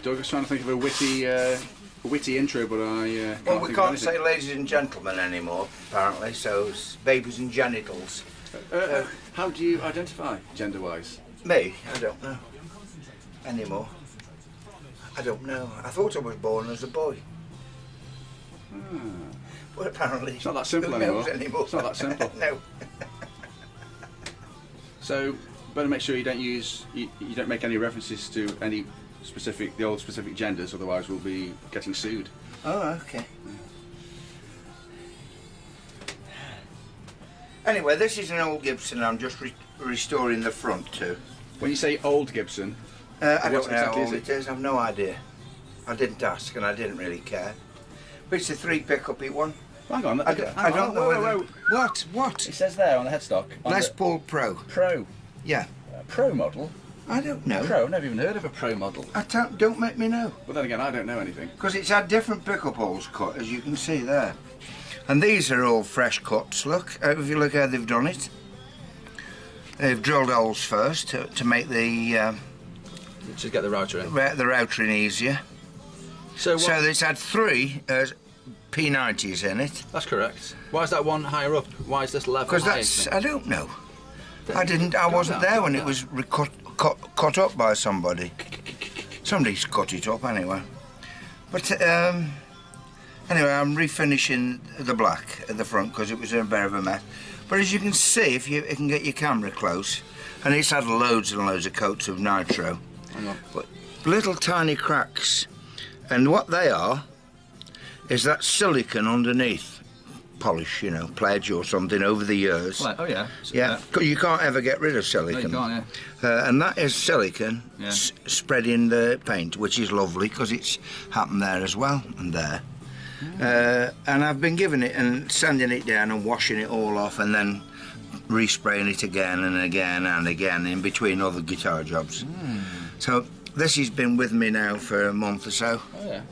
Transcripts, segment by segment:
Doug. I was trying to think of a witty intro, but I well, we can't say ladies and gentlemen anymore, apparently, so it's babies and genitals. How do you identify gender-wise? Me? I don't know. Anymore. I don't know. I thought I was born as a boy. But apparently it's not that simple anymore. It's not that simple. No. So better make sure you don't make any references to any the old specific genders, otherwise we'll be getting sued. Oh, okay. Anyway, this is an old Gibson. I'm just restoring the front to. When you say old Gibson, I don't know exactly how old it is. I've no idea. I didn't ask, and I didn't really care. But it's a 3 pickup one. Hang on. I don't know whether. What? It says there on the headstock. Les Paul Pro. Pro. Yeah. Pro model. I don't know. Pro. Never even heard of a Pro model. Don't make me know. But then again, I don't know anything. Because it's had different pickup holes cut, as you can see there. And these are all fresh cuts. Look, if you look how they've done it. They've drilled holes first to make the. To get the router in. The router in easier. So it's had 3 P90s in it. That's correct. Why is that one higher up? Why is this level? Because I don't know. I wasn't there when it was cut up by somebody. Somebody's cut it up anyway. But anyway, I'm refinishing the black at the front because it was a bit of a mess. But as you can see, if you can get your camera close, and it's had loads and loads of coats of nitro. Hang on. But little tiny cracks, and what they are is that silicon underneath. Polish, pledge or something over the years. Oh yeah. Yeah, you can't ever get rid of silicon. No, you can't, yeah. And that is silicon spreading the paint, which is lovely because it's happened there as well and there. And I've been giving it and sanding it down and washing it all off and then respraying it again and again and again in between other guitar jobs. So this has been with me now for a month or so. Oh yeah.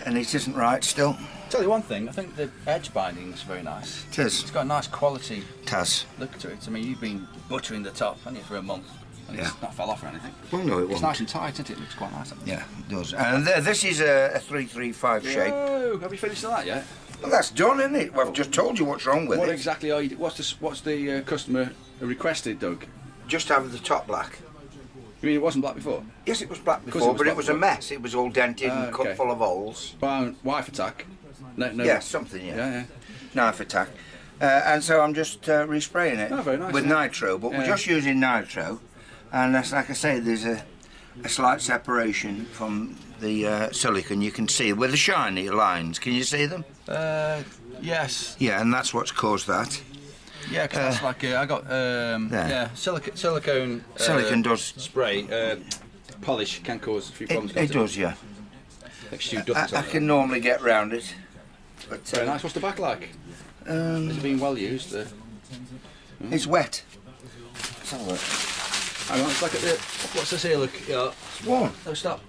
And it isn't right still. Tell you one thing, I think the edge binding is very nice. It is. It's got a nice quality look to it. I mean, you've been buttering the top, haven't you, for a month, and it's not fell off or anything. Well, no, it wasn't. It's nice and tight, isn't it? It looks quite nice. Yeah, it does. And this is a 335 shape. Oh, have you finished that yet? Well, that's done, isn't it? Well, I've just told you what's wrong with it. What exactly are you? What's the customer requested, Doug? Just have the top black. You mean it wasn't black before? Yes, it was black before, but it was a mess. It was all dented and cut full of holes. Wife attack. No. Yeah, something. Yeah. Knife attack. And so I'm just respraying it very nice, with nitro, but we're just using nitro, and that's like I say, there's a slight separation from the silicon. You can see with the shiny lines. Can you see them? Yes. Yeah, and that's what's caused that. Yeah, because that's like I got silicone. Silicon does spray polish can cause a few problems. It does, yeah. I can normally get round it. But, very nice. What's the back like? Has it been well used? It's wet. Let's have a look. Hang on, it's like at the. What's this here? Look, yeah. It's warm. No, stop.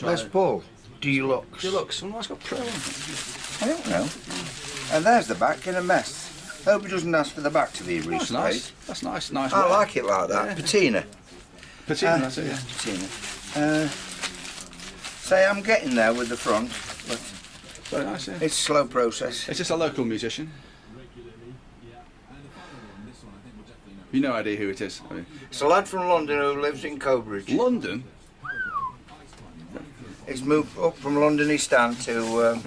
Les Paul. Deluxe. Deluxe. Well, it's got Pro on it. I don't know. And there's the back in a mess. Hope it doesn't ask for the back to be resprayed. That's nice. Nice. I like it like that. Yeah. Patina. That's it. Yeah. Patina. Say I'm getting there with the front, but very nice. Yeah. It's a slow process. It's just a local musician. You no idea who it is. I mean. It's a lad from London who lives in Cobridge. London. He's moved up from London East Stand to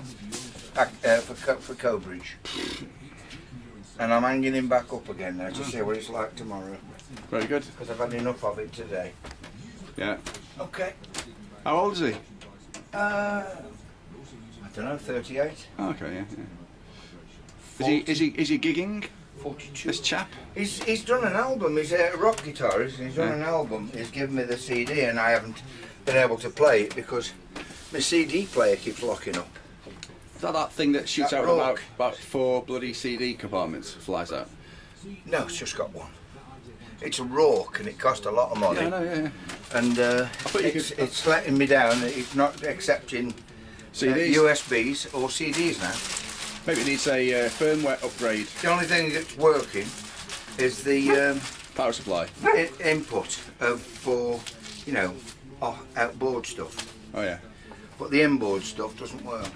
for Cobridge, and I'm hanging him back up again now to see what it's like tomorrow. Very good. Because I've had enough of it today. Yeah. Okay. How old is he? I don't know, 38. Oh, okay, yeah. Is he gigging? 42. This chap? He's done an album. He's a rock guitarist. He's done an album. He's given me the CD, and I haven't been able to play it because my CD player keeps locking up. Is that thing that shoots out about 4 bloody CD compartments? Flies out? No, it's just got one. It's a Rourke and it cost a lot of money. Yeah, I know, yeah. And it's letting me down. It's not accepting CDs. USBs or CDs now. Maybe it needs a firmware upgrade. The only thing that's working is the power supply. Input for outboard stuff, Oh yeah. but the inboard stuff doesn't work.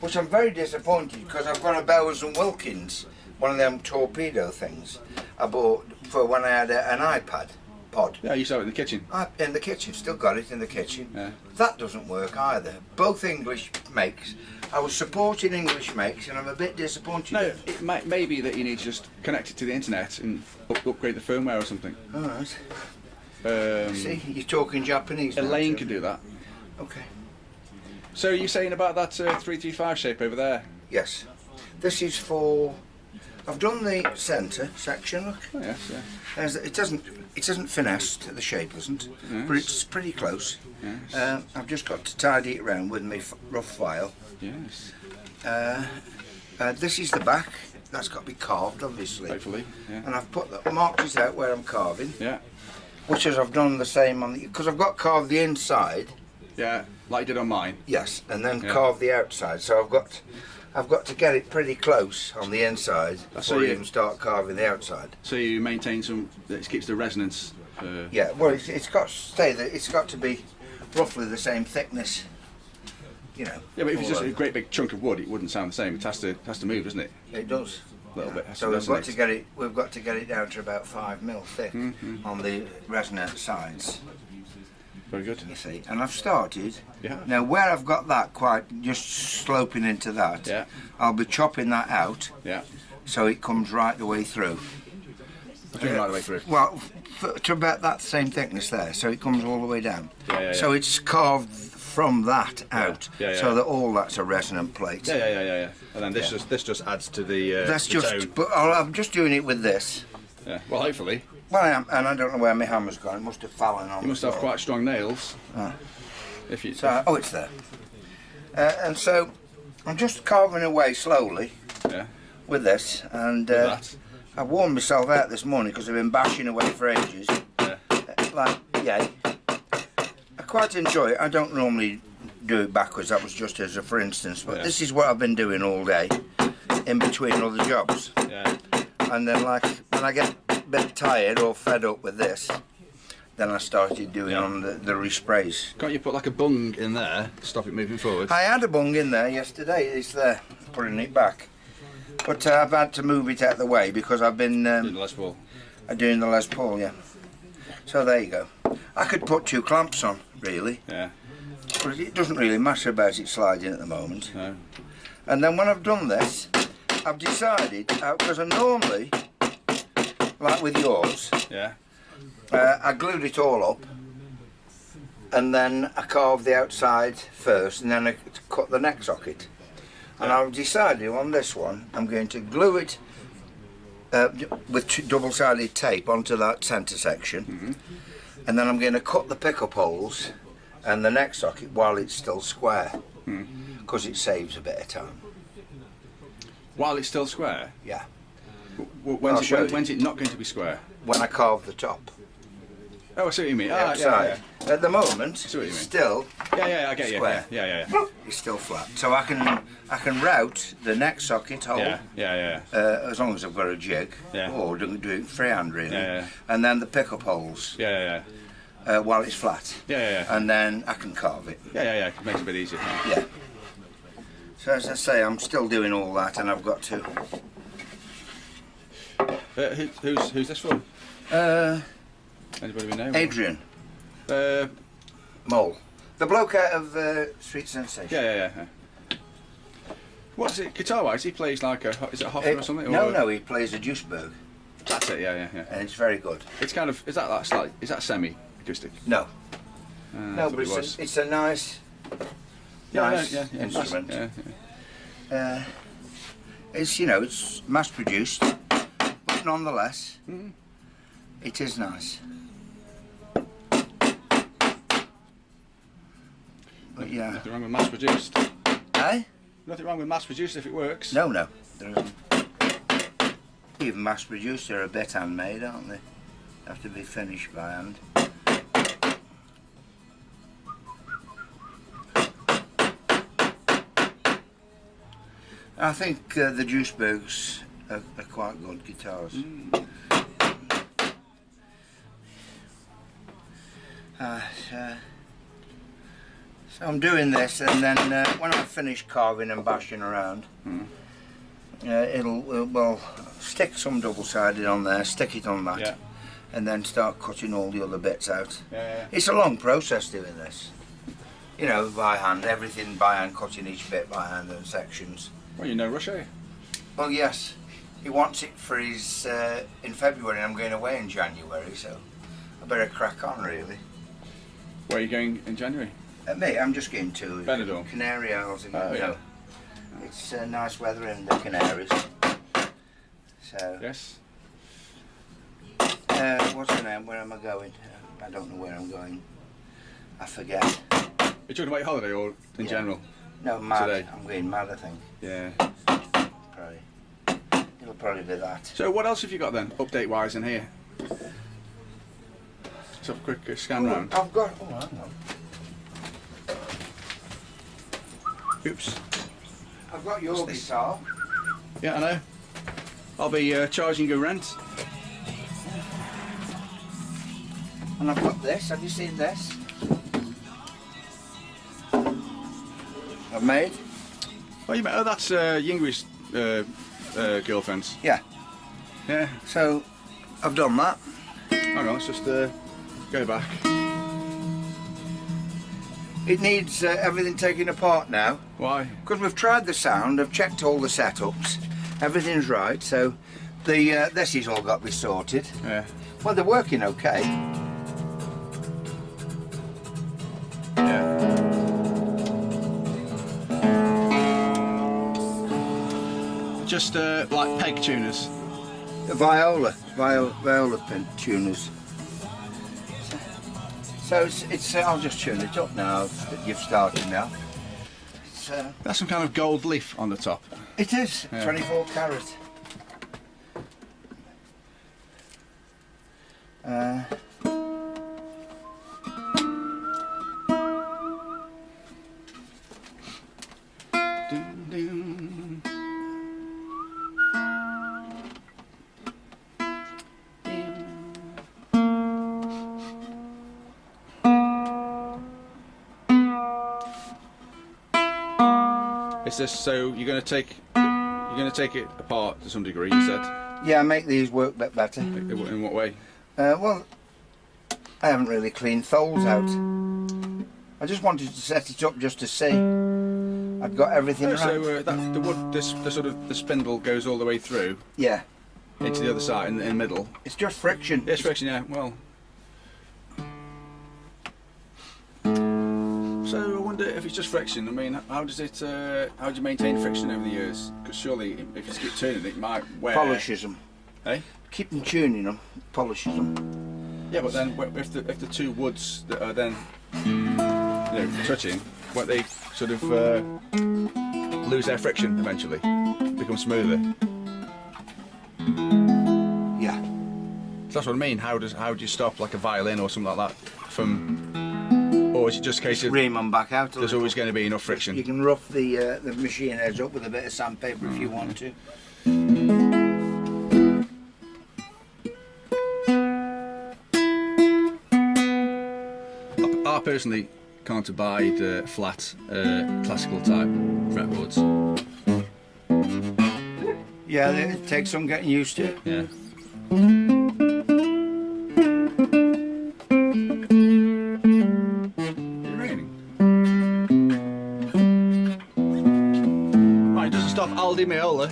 Which I'm very disappointed because I've got a Bowers and Wilkins, one of them torpedo things I bought for when I had an iPad pod. Yeah, you saw it in the kitchen. In the kitchen, still got it in the kitchen. Yeah. That doesn't work either. Both English makes. I was supporting English makes and I'm a bit disappointed. No, it may be that you need to just connect it to the internet and upgrade the firmware or something. Alright. Um, See, you're talking Japanese now, Elaine too. can do that. Okay. So are you saying about that 335 shape over there? Yes. This is for... I've done the centre section, look. Oh yes, yeah. It isn't finessed, the shape isn't, Yes. but it's pretty close. Yes. I've just got to tidy it around with my rough file. Yes. This is the back. That's got to be carved, obviously. Hopefully. Yeah. And I've put the markers out where I'm carving, Yeah. which is I've done the same on the... Because I've got carved the inside, Yeah. Like you did on mine. yes, and then Yeah. carved the outside. So I've got to get it pretty close on the inside So before I you- even start carving the outside. So you maintain some. It keeps the resonance. Yeah, well, it's got to stay there. It's got to be roughly the same thickness. You know. Yeah, but if it's just all a over. great big chunk of wood, it wouldn't sound the same. It has to move, doesn't it? It does. A little bit. Has So to we've got resonate. to get it. We've got to get it down to about 5 mil thick on the resonant sides. Very good. You see, and I've started. Yeah. Now where I've got that quite just sloping into that, Yeah. I'll be chopping that out Yeah. so it comes right the way through. Doing right the way through. Well, to about that same thickness there, so it comes all the way down. Yeah. So it's carved from that out, Yeah, yeah. so that all that's a resonant plate. Yeah. And then this just adds to the. That's the just, tone. but I'm just doing it with this. Yeah. Well, hopefully Well, I am, and I don't know where my hammer's gone. It must have fallen on. you must the have floor. quite strong nails. Ah. If you. So, oh, it's there. And so I'm just carving away slowly Yeah. with this, and That. I warmed myself out this morning because I've been bashing away for ages. Yeah. Like, yeah. I quite enjoy it. I don't normally do it backwards. That was just as a for instance, but Yeah. this is what I've been doing all day, in between other jobs. Yeah. And then, like, when I get a bit tired or fed up with this, then I started doing Yeah. on the resprays. Can't you put like a bung in there to stop it moving forward? I had a bung in there yesterday. It's there, putting it back. But I've had to move it out of the way because I've been In the Les Paul. doing the Les Paul, yeah. So there you go. I could put 2 clamps on, really. Yeah. But it doesn't really matter about it sliding at the moment. No. And then when I've done this, I've decided, because I normally, like with yours, Yeah. I glued it all up, and then I carved the outside first, and then I cut the neck socket. And I've decided on this one, I'm going to glue it with double-sided tape onto that centre section, and then I'm going to cut the pickup holes and the neck socket while it's still square, because it saves a bit of time. While it's still square. Yeah. When's show you. when's it not going to be square? When I carve the top, Oh, I see what you mean. the Ah, outside. At the moment, see what you mean. still Yeah, I get you. Square. Yeah. it's still flat. So I can route the neck socket hole. Yeah. As long as I've got a jig, Yeah. or do it freehand really, Yeah. and then the pickup holes Yeah. while it's flat, Yeah. and then I can carve it. Yeah. It makes it a bit easier. Yeah. So as I say, I'm still doing all that, and I've got to. Who's this for? Anybody we know? Adrian Uh, Mole, the bloke out of Street Sensation. yeah. What's it? Guitar-wise, he plays like a. Is it a Hoffer or something? No, he plays a Duisburg, That's it. Yeah. and it's very good. It's kind of. Is that slightly? Is that semi-acoustic? No, I no, thought but it was. it's a nice Yeah. instrument. Yeah. It's it's mass produced, but nonetheless, it is nice. But yeah, Nothing wrong with mass-produced. eh? Nothing wrong with mass-produced if it works. No, there isn't. Even mass produced, they're a bit handmade, aren't they? Have to be finished by hand. I think the Duisburgs are quite good guitars. So I'm doing this, and then when I finish carving and bashing around, we'll stick some double-sided on there, stick it on that, and then start cutting all the other bits out. It's a long process doing this. You know, by hand, everything by hand, cutting each bit by hand and sections. Well, you're no rush, are you? Well, yes. He wants it for his, in February, and I'm going away in January, so I better crack on, really. Where are you going in January? Mate, I'm just going to Benidorm. Canary Isles. Oh, yeah. It's nice weather in the Canaries. So. Yes. What's the name? Where am I going? I don't know where I'm going. I forget. You're talking about your holiday or in general? No, mad. Today? I'm going mad, I think. Yeah. Probably. It'll probably be that. So what else have you got then, update-wise in here? Let's have a quick scan round. I've got. Oh, hang on. Oops. I've got your guitar. Yeah, I know. I'll be charging you rent. And I've got this. Have you seen this? I've made. Oh, that's Yngwie's girlfriend's. Yeah. Yeah. So, I've done that. Hang on, let's just go back. It needs everything taken apart now. Why? Because we've tried the sound, I've checked all the setups, everything's right, so this has all got to be sorted. Yeah. Well, they're working okay. Yeah. Just like peg tuners. The viola pin tuners. So it's I'll just tune it up now that you've started now. That's some kind of gold leaf on the top. It is, yeah. 24 carat. Is this so you're going to take it apart to some degree? You said. Yeah, make these work a bit better. In what way? Well, I haven't really cleaned tholes out. I just wanted to set it up just to see. I've got everything right. So the wood, the spindle goes all the way through. Yeah. Into the other side in the middle. It's just friction. Yes, friction. Yeah. Well. So I wonder if it's just friction. I mean, how do you maintain friction over the years? Because surely, if you keep turning it, it might wear. Polishes them. Eh? Keep them tuning them, polishes them. Yeah, but then if the two woods that are then touching, won't they sort of lose their friction eventually? Become smoother. Yeah. So that's what I mean. How do you stop like a violin or something like that from? Or is it just a case of ream them back out? There's always going to be enough friction. You can rough the machine heads up with a bit of sandpaper if you want to. I personally can't abide flat classical type fretboards. Yeah, it takes some getting used to. Yeah. Aldi Meola.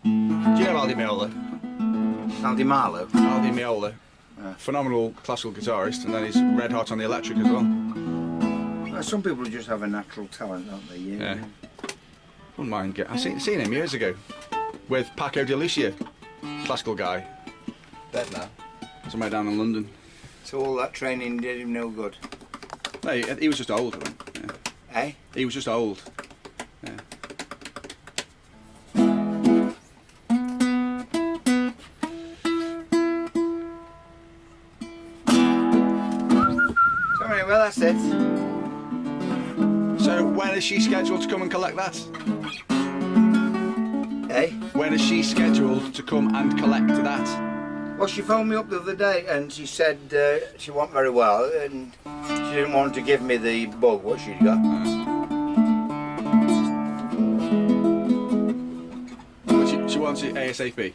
Do you know Aldi Meola? Aldi Marlowe? Aldi Meola. Phenomenal classical guitarist, and then he's red hot on the electric as well. Well, some people just have a natural talent, don't they? Yeah. Wouldn't mind I've seen him years ago with Paco de Lucia, classical guy. Dead now. Somewhere down in London. So all that training did him no good? No, he was just old, I think. Yeah. Eh? He was just old. Yeah. Well, that's it. So when is she scheduled to come and collect that? Eh? When is she scheduled to come and collect that? Well, she phoned me up the other day and she said she wasn't very well and She didn't want to give me the bug what she'd got. But she wants it ASAP.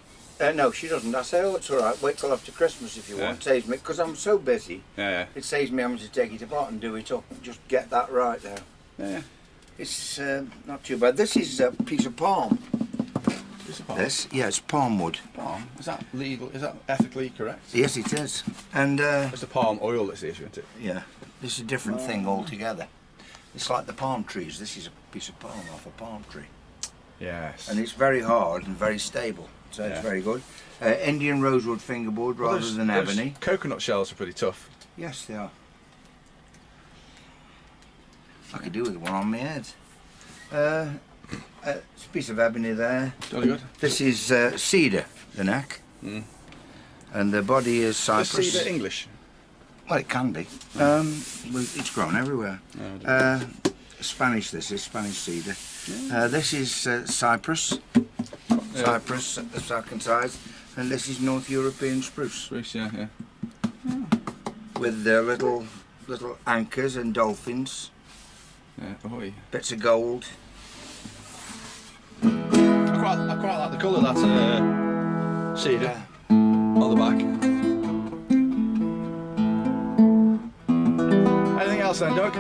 No, she doesn't. I say, oh, it's all right. Wait till after Christmas if you want. Saves me, because I'm so busy. Yeah. It saves me having to take it apart and do it up. Just get that right now. Yeah. It's not too bad. This is a piece of palm. Palm. This, yeah, it's palm wood. Palm? Is that legal? Is that ethically correct? Yes, it is. And it's the palm oil that's the issue, isn't it? yeah, this is a different thing altogether. It's like the palm trees. This is a piece of palm off a palm tree. Yes. And it's very hard and very stable, so it's very good. Indian rosewood fingerboard rather than ebony. Coconut shells are pretty tough. Yes, they are. I could do with one on my head. It's a piece of ebony there. Jolly good. This is cedar, the neck. And the body is cypress. Is cedar English? Well, it can be. It's grown everywhere. Spanish, this is Spanish cedar. This is cypress. Cypress, the second size. And this is North European spruce. Spruce, yeah. With the little anchors and dolphins. Yeah, ahoy. Bits of gold. I quite like the colour of that cedar on the back. Anything else then, Doug?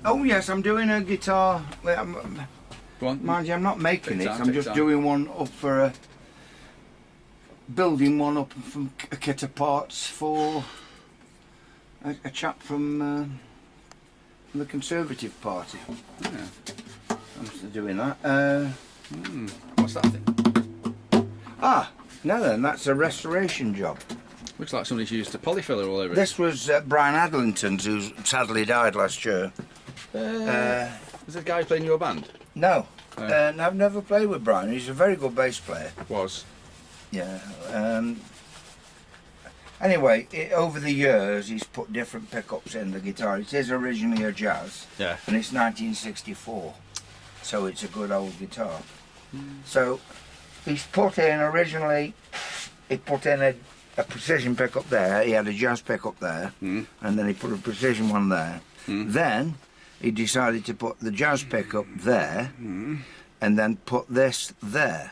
Oh yes, I'm doing a guitar. Go on. Mind you, I'm not making Take it. time, I'm take just time. doing one up for building one up from a kit of parts for a chap from the Conservative Party. Yeah. I'm still doing that. What's that thing? No then, that's a restoration job. Looks like somebody's used a polyfiller all over it. This was Brian Adlington's, who sadly died last year. Is the guy playing your band? No, I've never played with Brian. He's a very good bass player. Was. Yeah. Anyway, over the years, he's put different pickups in the guitar. It is originally a jazz, Yeah. and it's 1964, so it's a good old guitar. So he's put in originally. He put in a precision pickup there. He had a jazz pickup there, and then he put a precision one there. Then he decided to put the jazz pickup there, and then put this there.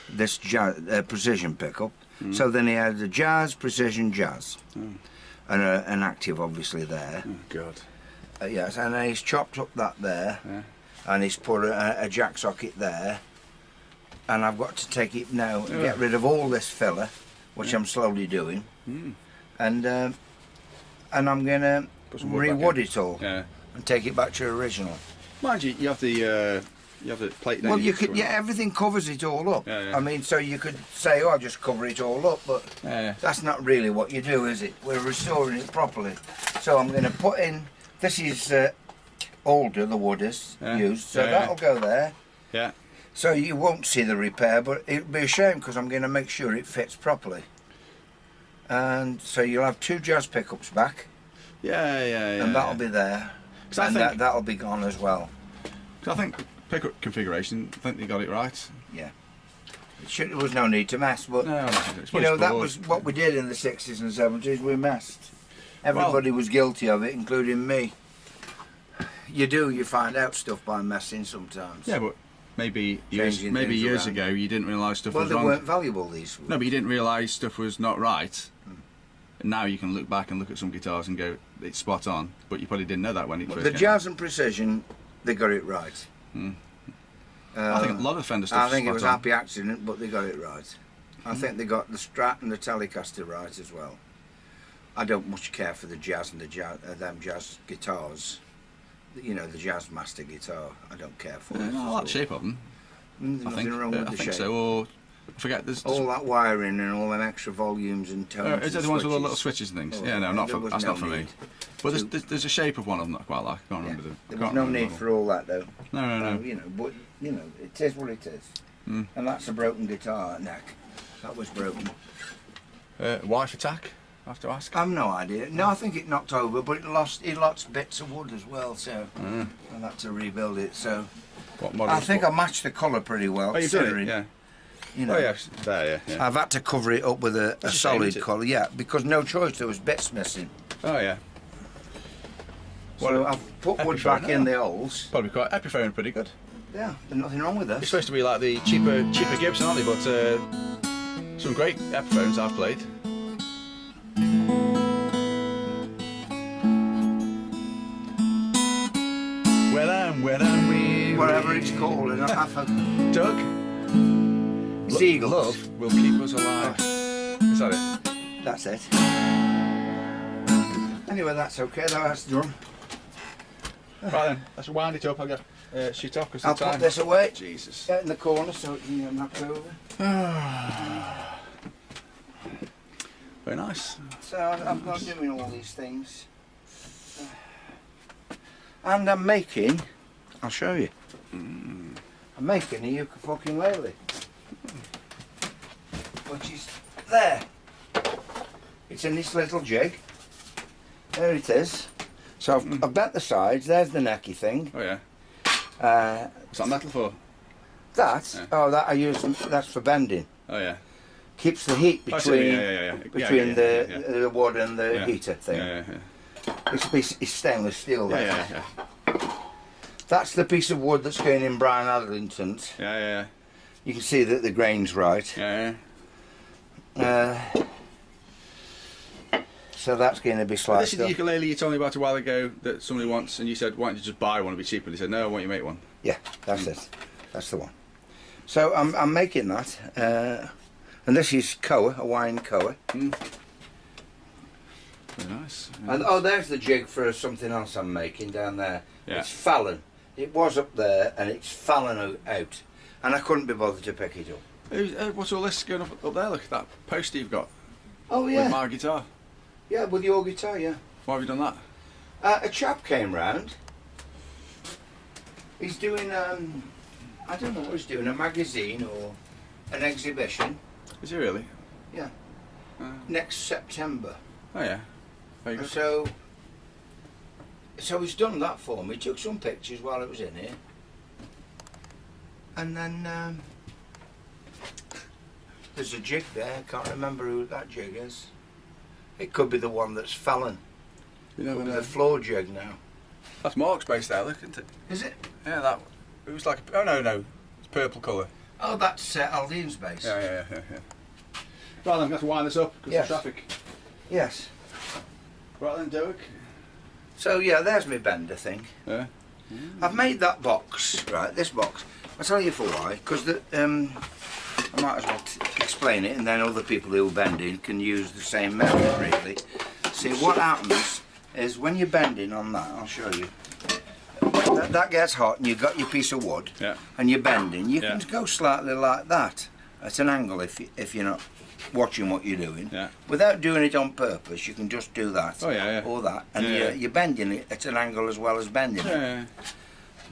This jazz, precision pickup. So then he had the jazz, precision jazz, and an active obviously there. Oh God. Yes, and then he's chopped up that there, and he's put a jack socket there. And I've got to take it now and get rid of all this filler, which I'm slowly doing, and I'm gonna rewood it all and take it back to original. Mind you, you have the plate. Well, you could, everything covers it all up. I mean, so you could say, oh, I'll just cover it all up, but that's not really what you do, is it? We're restoring it properly. So I'm going to put in, this is older, the wood is used, so that'll go there. Yeah. So you won't see the repair, but it'll be a shame because I'm going to make sure it fits properly. And so you'll have two jazz pickups back. Yeah. And that'll be there. And that'll be gone as well. I think pickup configuration, I think they got it right. Yeah. There was no need to mess, but No, you know, that was what we did in the 60s and 70s, we messed. Everybody was guilty of it, including me. You find out stuff by messing sometimes. Yeah, but maybe years ago you didn't realise stuff was wrong. Well, they weren't valuable, these. No, but you didn't realise stuff was not right. And now you can look back and look at some guitars and go, it's spot on. But you probably didn't know that when it first came out. The jazz and precision, they got it right. I think a lot of Fender stuff. I think it was a happy accident, but they got it right. I think they got the Strat and the Telecaster right as well. I don't much care for the jazz and them jazz guitars. You know, the Jazz Master guitar. I don't care for it. I like the shape of them. Nothing wrong with the shape. I think so. Or I forget. There's all that wiring and all them extra volumes and tones. Is that the ones with the little switches and things? Yeah, no, that's not for me. But there's a shape of one of them that I quite like. I can't remember There was no need for all that though. No. You know, but you know, it is what it is. And that's a broken guitar neck. That was broken. Wife attack? I have to ask. I've no idea. No, I think it knocked over, but it lost bits of wood as well. So I had to rebuild it. So I think I matched the colour pretty well. Oh, you did it, yeah. You know, yes, there, yeah. I've had to cover it up with a solid colour, yeah, because no choice. There was bits missing. Oh yeah. So I've put wood back in the holes. Probably quite Epiphone, pretty good. Yeah, there's nothing wrong with It's this. supposed to be like the cheaper Gibson, aren't they? But some great Epiphones I've played. When I'm weary. Whatever it's called, and Doug. Seagulls. Love will keep us alive. Is that it? That's it. Anyway, that's okay. That's done. Right then, let's wind it up. I'll get shoot off because I'll put this away. Jesus. Get in the corner so it can knock over. Very nice. So I'm not doing all these things. And I'm making, I'll show you. I'm making a ukulele, which is there. It's in this little jig. There it is. So I've bent the sides. There's the necky thing. Oh yeah. What's that metal for? That? Yeah. Oh, that I use. That's for bending. Oh yeah. Keeps the heat I see, between the wood and the Yeah. heater thing. Yeah. It's stainless steel. That. Yeah. That's the piece of wood that's going in Brian Adlington's. Yeah. You can see that the grain's right. Yeah. So that's going to be This sliced is the up. ukulele you told me about a while ago that somebody wants, and you said, "Why don't you just buy one? It'll be cheaper." And he said, "No, I want you to make one." Yeah, that's it. That's the one. So I'm making that, and this is koa, a wine koa. Very nice. And oh, there's the jig for something else I'm making down there. Yeah. It's fallen. It was up there, and it's fallen out, and I couldn't be bothered to pick it up. What's all this going up there? Look at that poster you've got Oh with yeah, my guitar. yeah, with your guitar, yeah. Why have you done that? A chap came round. He's doing, I don't know what he's doing, a magazine or an exhibition Is he really? Yeah. Uh, next September. oh yeah. Very good. So he's done that for me. Took some pictures while it was in here, and then there's a jig there. I can't remember who that jig is. It could be the one that's fallen. You never Could be know. the floor jig now. That's Mark's bass there, look, isn't it? Is it? Yeah, that. It was like. Oh no, it's purple colour. Oh, that's Aldine's bass. Yeah. Right then, I'm going to wind this up because Yes. of traffic. Yes. Right then, Doug. So yeah, there's my bender thing. Yeah. I've made that box, right, this box. I'll tell you for why, because I might as well explain it, and then other people who are bending can use the same method, really. See, what happens is when you're bending on that, I'll show you, that gets hot and you've got your piece of wood, Yeah. and you're bending, you Yeah. can go slightly like that, at an angle if you're not watching what you're doing. Yeah. Without doing it on purpose, you can just do that, Oh yeah. or that, and Yeah. you're bending it at an angle as well as bending it. Yeah.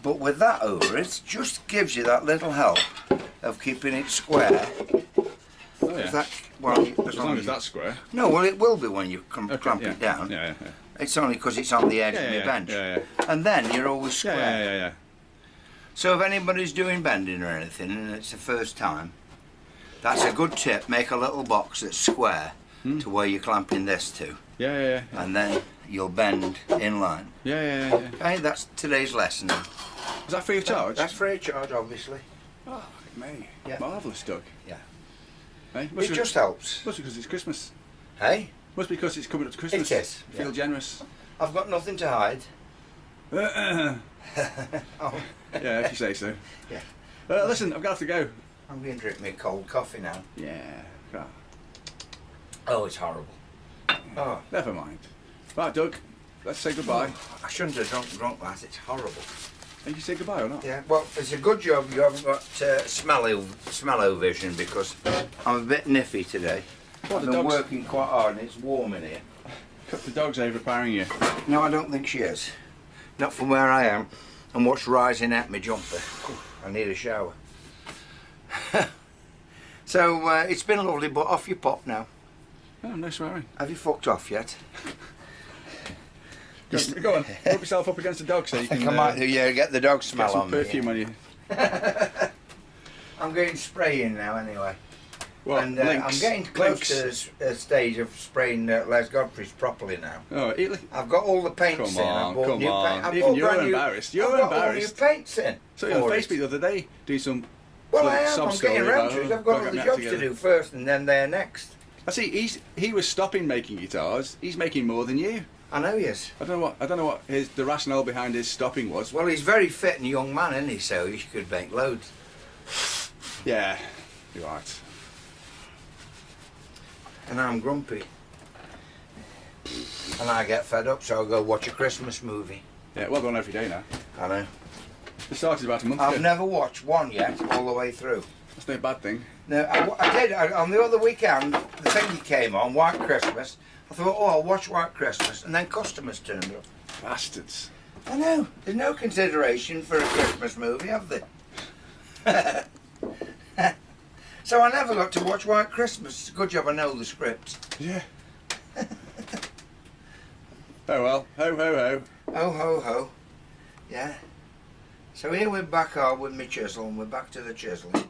But with that over it, just gives you that little help of keeping it square. Oh yeah. That, well, As long as that's square. No, well, it will be when you clamp yeah. it down. Yeah. It's only because it's on the edge of your bench. Yeah. And then you're always square. Yeah. So if anybody's doing bending or anything and it's the first time, that's a good tip. Make a little box that's square to where you're clamping this to. Yeah. And then you'll bend in line. Yeah. Okay, that's today's lesson. Is that free of charge? That's free of charge, obviously. Oh, me. Yeah. Marvellous, Doug. Yeah. Hey, It just helps. must be because it's Christmas. Hey? Must be because it's coming up to Christmas. It is, Feel yeah. generous. I've got nothing to hide. Yeah, Oh, if you say so. Yeah. Listen, I've got to go. I'm going to drink me cold coffee now. Yeah. Right. Oh, it's horrible. Oh, Never mind. Right, Doug. Let's say goodbye. I shouldn't have drunk that. It's horrible. Can you say goodbye or not? Yeah. Well, it's a good job you haven't got smell-o-vision because I'm a bit niffy today. What, I've the been dog's, working quite hard and it's warm in here. the dog's overpowering you. No, I don't think she is. Not from where I am and what's rising at my jumper. I need a shower. So it's been lovely, but off you pop now. Oh, no swearing. Have you fucked off yet? Go on, rub yourself up against the dog so you I think can I might do, yeah, get the dog smell get some on perfume me. on you. I'm going spraying now anyway. What, And links? I'm getting close Links? to the stage of spraying Les Godfrey's properly now. Oh, I've got all the paints Come in. on, I've bought come new on. paint. I've Even bought you're brand new- embarrassed. You're I've got embarrassed. all new paints in. So you're on for it. Facebook the other day, do some Well, like, I am. sob I'm story getting around about, to it. oh, I've got gotta all get the my act jobs to together. do first, and then they're next. I see. He was stopping making guitars. He's making more than you. I know he is. I don't know what the rationale behind his stopping was. Well, he's very fit and young man, isn't he? So he could make loads. Yeah, you're right. And I'm grumpy. And I get fed up, so I'll go watch a Christmas movie. Yeah, well done every day now. I know. It started about a month I've ago. never watched one yet, all the way through. That's no bad thing. No, I did. On the other weekend, the thingy came on, White Christmas. I thought, oh, I'll watch White Christmas. And then customers turned up. Bastards. I know. There's no consideration for a Christmas movie, have they? So I never got to watch White Christmas. It's a good job I know the script. Yeah. Oh well. Ho ho ho. Ho, ho, ho. Yeah. So here we're back with my chisel, and we're back to the chiseling.